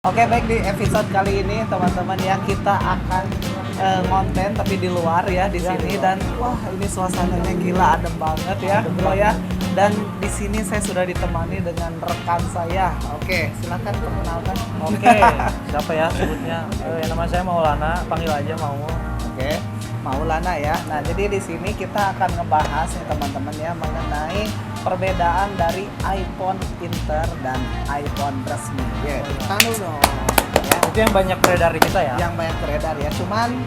Oke, baik, di episode kali ini teman-teman ya kita akan ngonten tapi di luar ya di sini dan wah ini suasananya gila adem banget ya bro ya. Dan di sini saya sudah ditemani dengan rekan saya. Oke, silakan perkenalkan. Oke, siapa ya sebutnya? Nama saya Maulana, panggil aja mau. Oke, Maulana ya. Nah, jadi di sini kita akan ngebahas nih teman-teman ya mengenai perbedaan dari iPhone Inter dan iPhone resmi. Ya, tahu dong. Ya. Itu yang banyak beredar di kita ya? Yang banyak beredar ya. Cuman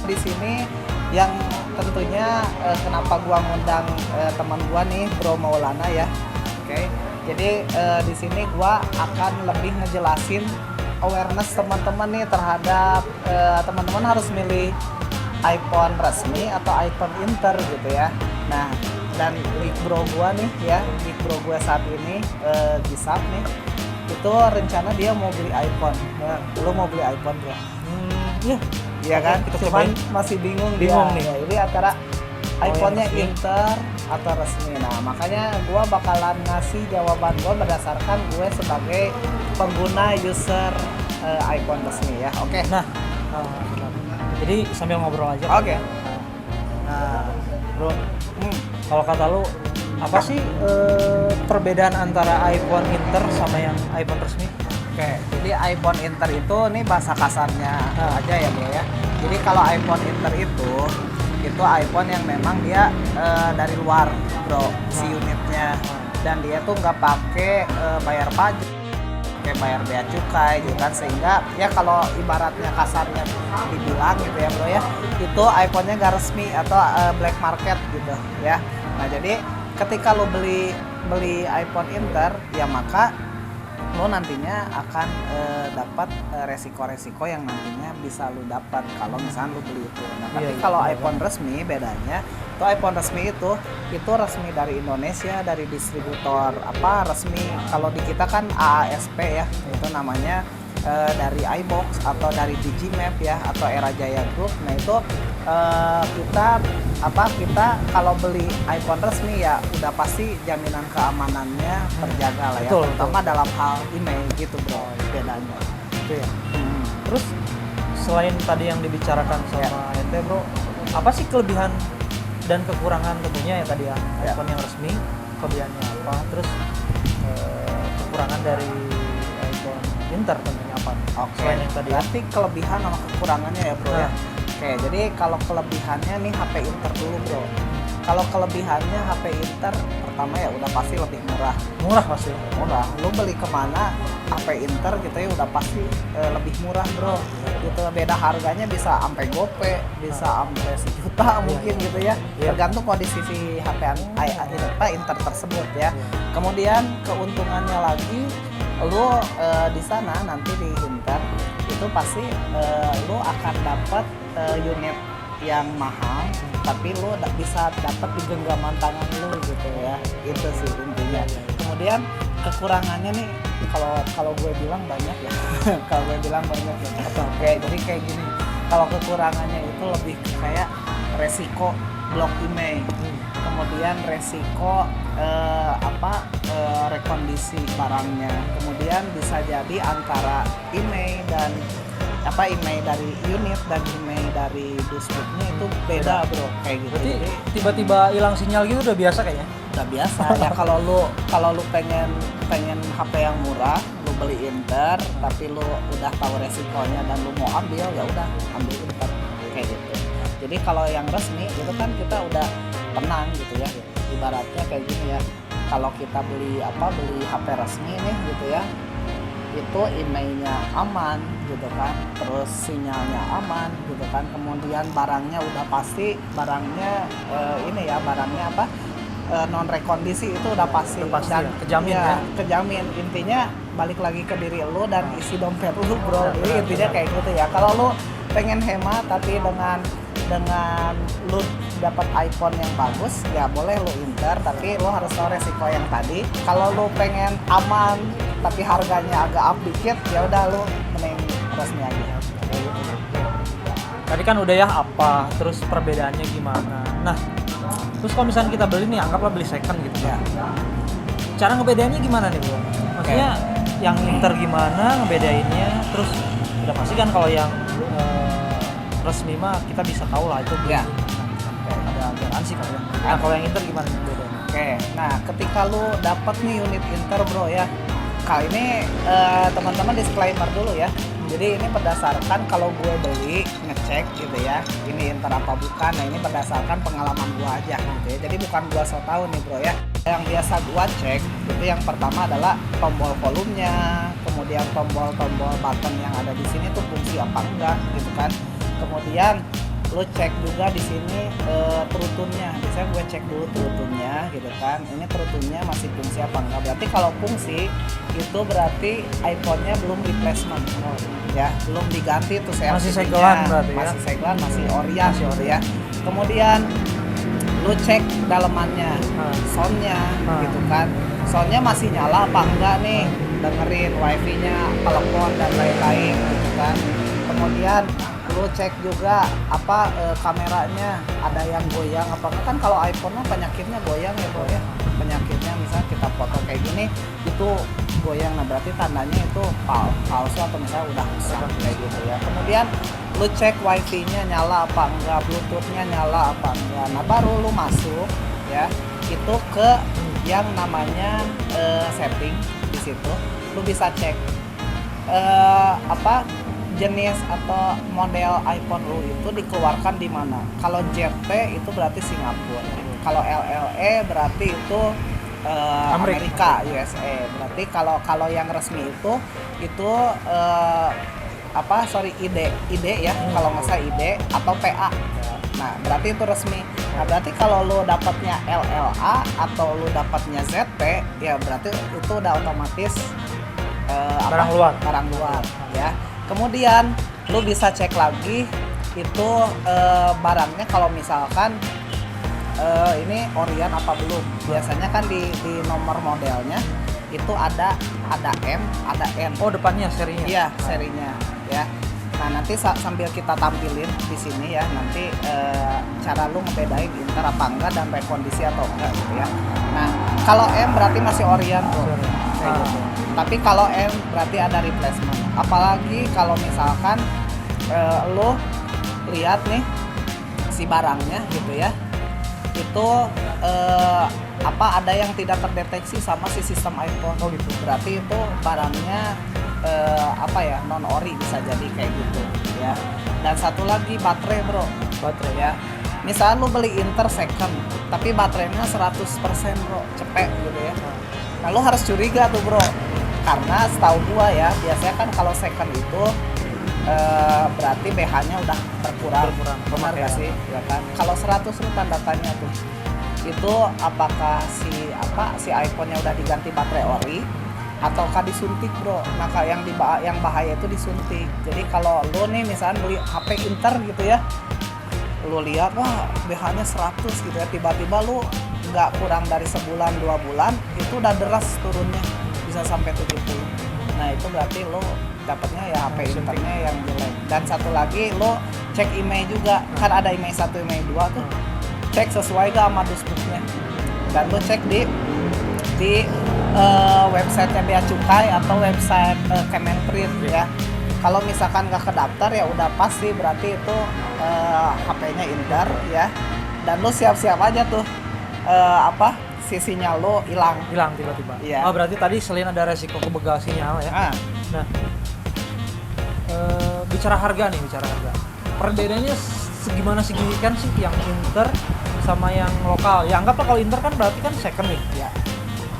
di sini yang tentunya kenapa gua ngundang teman gua nih Bro Maulana ya. Oke. Jadi di sini gua akan lebih ngejelasin awareness teman-teman nih terhadap teman-teman harus milih iPhone resmi atau iPhone Inter gitu ya. Nah, dan Big Bro gua nih ya, Big Bro gua saat ini Gisap nih, itu rencana dia mau beli iPhone. Nah, lu mau beli iPhone bro? Iya. Iya kan? Kita Cuman cobain. masih bingung Bingung dia. nih. Ya, ini antara iPhone-nya resmi. Inter atau resmi. Nah, makanya gua bakalan ngasih jawaban gua berdasarkan gue sebagai pengguna user iPhone resmi ya. Oke. Nah, benar. Jadi sambil ngobrol aja. Oke. Nah, bro, kalau kata lu apa sih perbedaan antara iPhone Inter sama yang iPhone resmi? Oke, jadi iPhone Inter itu nih bahasa kasarnya aja ya bro ya. Jadi kalau iPhone Inter itu iPhone yang memang dia dari luar bro, si unitnya, dan dia tuh nggak pakai bayar pajak, kayak bayar bea cukai gitu kan, sehingga ya kalau ibaratnya kasarnya dibilang gitu ya bro ya, itu iPhone-nya nggak resmi atau black market gitu ya. Nah jadi ketika lo beli iPhone Inter ya maka lo nantinya akan dapat resiko-resiko yang nantinya bisa lo dapat kalau misalnya lo beli itu. Nah, tapi kalau iPhone resmi bedanya, itu iPhone resmi itu resmi dari Indonesia, dari distributor resmi. Kalau di kita kan AASP ya, itu namanya dari iBox atau dari Digimap ya atau Era Jaya Group. Nah, itu kita kalau beli iPhone resmi ya udah pasti jaminan keamanannya terjaga lah ya, terutama dalam hal email gitu bro, bedanya Itu ya. Terus selain tadi yang dibicarakan sama ente bro, apa sih kelebihan dan kekurangan tentunya ya tadi ya iPhone yang resmi, kelebihannya apa? Terus kekurangan dari iPhone Inter tentunya apa? Oke, Selain yang tadi. berarti kelebihan sama kekurangannya ya bro ya. Oke, jadi kalau kelebihannya nih HP Inter dulu bro. Kalau kelebihannya HP Inter pertama ya udah pasti lebih murah. Murah pasti. Murah. Lu beli kemana HP Inter gitu ya udah pasti lebih murah bro. Gitu, beda harganya bisa sampai gope, bisa sampai sejuta mungkin gitu ya. Tergantung kondisi si HP Inter tersebut ya. Kemudian keuntungannya lagi, lu di sana nanti di Inter itu pasti lu akan dapat unit yang mahal, tapi lu bisa dapat di genggaman tangan lu gitu ya. Itu sih intinya. Kemudian kekurangannya nih kalau gue bilang banyak ya. Kalau gue bilang banyak ya. Oke, jadi kayak gini. Kalau kekurangannya itu lebih kayak resiko blok email. Kemudian resiko rekondisi barangnya. Kemudian bisa jadi antara email dan email dari unit dan email dari distributnya itu beda bro, kayak gitu. Berarti Jadi tiba-tiba hilang sinyal gitu udah biasa kayaknya. udah biasa ya. Kalau lu pengen HP yang murah, lu beli Inter, tapi lu udah tahu resikonya dan lu mau ambil ya udah ambil Inter kayak gitu. Jadi kalau yang resmi itu kan kita udah tenang gitu ya. Ibaratnya kayak gini ya. Kalau kita beli HP resmi nih gitu ya, itu emailnya aman gitu kan, terus sinyalnya aman gitu kan, kemudian barangnya udah pasti barangnya non rekondisi itu udah pasti dan ya, kejamin ya. Kejamin. Intinya balik lagi ke diri lu dan isi dompet lu bro. Jadi intinya kayak gitu ya. Kalau lu pengen hemat tapi dengan lu dapat iPhone yang bagus ya boleh lu Inter, tapi lu harus tahu resiko yang tadi. Kalau lu pengen aman tapi harganya agak up dikit ya udah lu mending resmi aja. Tadi kan udah ya apa, terus perbedaannya gimana. Nah, terus kalau misalnya kita beli nih, anggaplah beli second gitu ya. Cara ngebedainnya gimana nih bro? Maksudnya yang Inter gimana ngebedainnya, terus udah pasti kan kalau yang resmi mah kita bisa tahu lah itu Ya. ada garansi kan ya. Nah kalau yang Inter gimana nih bedanya? Oke, nah ketika lu dapat nih unit Inter bro ya, kali ini teman-teman disclaimer dulu ya. Jadi ini berdasarkan kalau gue beli ngecek gitu ya, ini Inter apa bukan. Nah ini berdasarkan pengalaman gue aja gitu ya. Jadi bukan gue so tau nih bro ya. Yang biasa gue cek itu yang pertama adalah tombol volumenya, kemudian tombol-tombol button yang ada di sini tuh fungsi apa enggak gitu kan. Kemudian lo cek juga di sini trutunnya. Biasanya gue cek dulu trutunnya gitu kan. Ini trutunnya masih fungsi apa enggak. Berarti kalau fungsi itu berarti iPhone-nya belum replacement ya, belum diganti tuh saya masih segelan berarti ya. Masih segelan, masih Orient gitu ya. Kemudian lu cek dalemannya, soundnya gitu kan. Soundnya masih nyala apa enggak nih, dengerin wifi-nya, telepon dan lain-lain gitu kan. Kemudian lu cek juga apa kameranya ada yang goyang apa enggak. Kan kalau iPhone mah penyakitnya goyang ya bro ya, penyakitnya misalnya kita foto kayak gini itu goyang, nah berarti tandanya itu palsu atau misalnya udah rusak kayak gitu ya. Kemudian lu cek wifi-nya nyala apa enggak, bluetooth-nya nyala apa enggak. Nah baru lu masuk ya itu ke yang namanya setting. Di situ lu bisa cek apa jenis atau model iPhone lu itu dikeluarkan di mana. Kalau ZT itu berarti Singapura, kalau LLE berarti itu Amerika, USA. Berarti kalau yang resmi itu ID ya, kalau nggak salah ID atau PA. Nah berarti itu resmi. Nah berarti kalau lo dapatnya LLA atau lo dapatnya ZT ya berarti itu udah otomatis barang luar ya. Kemudian lo bisa cek lagi itu barangnya kalau misalkan ini Orient apa belum. Biasanya kan di nomor modelnya itu ada M, ada N. Oh depannya serinya? Iya serinya ya. Nah nanti sambil kita tampilin di sini ya, nanti cara lu ngebedain Inter apa enggak dan rekondisi atau enggak gitu ya. Nah kalau M berarti masih Orient bro. Kayak gitu. Tapi kalau M berarti ada replacement. Apalagi kalau misalkan lu lihat nih si barangnya gitu ya, itu ada yang tidak terdeteksi sama si sistem iPhone. Oh gitu. Berarti itu barangnya non ori bisa jadi kayak gitu ya. Dan satu lagi baterai bro, baterai ya. Misal lu beli Inter second tapi baterainya 100% bro, cepet gitu ya. Nah lu harus curiga tuh bro, karena setahu gua ya biasanya kan kalau second itu berarti BH-nya udah berkurang. Benar gak sih? Ya kan? Kalau 100 lu tanda tanya tuh. Itu apakah si iPhone-nya udah diganti baterai ori ataukah disuntik, bro. Nah, yang bahaya itu disuntik. Jadi kalau lu nih misalnya beli HP Inter gitu ya. Lu lihat wah BH-nya 100 gitu ya, tiba-tiba lu nggak kurang dari sebulan 2 bulan itu udah deras turunnya bisa sampai 70. Nah, itu berarti lu dapatnya ya HP Internya yang jelek. Dan satu lagi lo cek email juga, kan ada email 1 email 2 tuh, cek sesuai gak sama dusbooknya. Dan lo cek di websitenya Bea Cukai atau website Kemenprint ya. Kalau misalkan gak kedaftar ya udah pasti berarti itu HP-nya Inter ya. Dan lo siap-siap aja tuh sisinya lo hilang tiba-tiba. Iya. Oh berarti tadi selain ada resiko kebegal sinyal ya. Nah bicara harga. Perbedaannya segimana signifikan sih yang Inter sama yang lokal? Ya anggaplah kalau Inter kan berarti kan second nih. Ya.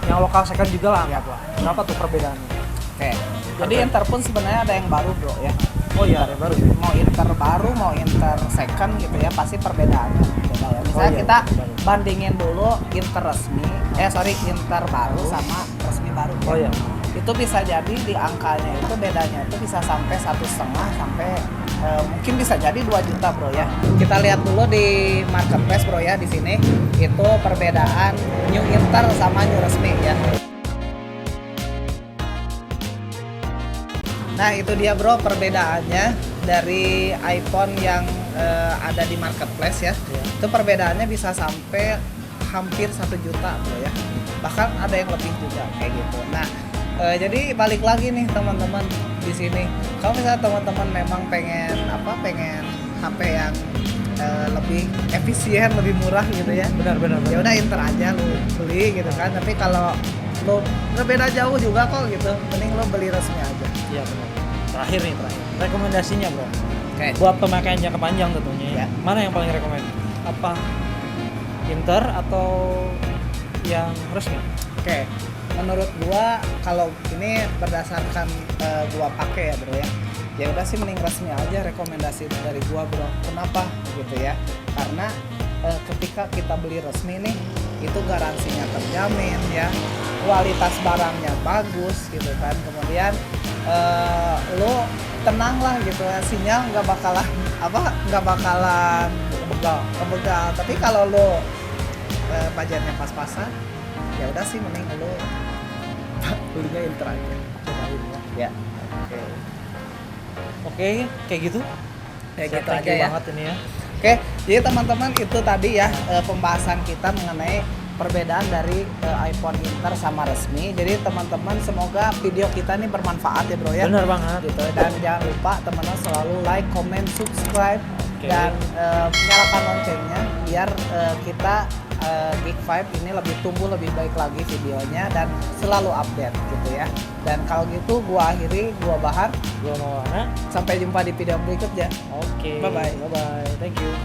Yang lokal second juga lah anggaplah. Berapa tuh perbedaannya? Oke. Jadi Inter pun sebenarnya ada yang baru bro ya. Oh iya, ada baru. Mau Inter baru, mau Inter second gitu ya, pasti perbedaannya beda ya. Misalnya kita bandingin dulu Inter Inter baru sama resmi baru. Oh iya. Itu bisa jadi di angkanya itu bedanya itu bisa sampai 1,5 sampai mungkin bisa jadi 2 juta bro ya. Kita lihat dulu di marketplace bro ya, di sini itu perbedaan new Inter sama new resmi ya. Nah itu dia bro perbedaannya dari iPhone yang ada di marketplace ya. Itu perbedaannya bisa sampai hampir 1 juta bro ya. Bahkan ada yang lebih juga kayak gitu. Nah Jadi balik lagi nih teman-teman di sini. Kalau misalnya teman-teman memang pengen HP yang lebih efisien, lebih murah gitu ya. Benar. Ya udah Inter aja lu beli gitu kan. Tapi kalau lu nggak beda jauh juga kok gitu, mending lu beli resmi aja. Iya benar. Terakhir rekomendasinya bro. Oke. Buat pemakaian jangka panjang tentunya. Ya. Mana yang paling rekomend? Apa Inter atau yang resmi? Oke, menurut gua kalau ini berdasarkan gua pakai ya bro ya. Ya udah sih mending resmi aja, rekomendasi dari gua bro. Kenapa gitu ya? Karena ketika kita beli resmi nih, itu garansinya terjamin ya, kualitas barangnya bagus gitu kan. Kemudian lo tenang lah gitu ya, sinyal nggak bakalan kebegal. Tapi kalau lo budgetnya pas-pasan, ya udah sih mending lo belinya Inter aja. Ya. Oke, kayak gitu. Ya gitu Thank aja you ya. banget ini ya. Oke, jadi teman-teman itu tadi ya pembahasan kita mengenai perbedaan dari iPhone Inter sama resmi. Jadi teman-teman semoga video kita ini bermanfaat ya bro ya. Benar banget. Gitu. Dan jangan lupa teman-teman selalu like, comment, subscribe Oke. dan nyalakan loncengnya biar kita Geek Vibe ini lebih tumbuh lebih baik lagi videonya dan selalu update gitu ya. Dan kalau gitu gua akhiri, gua Bahar. Gua Maulana. Sampai jumpa di video berikutnya. Oke. Bye-bye. Thank you.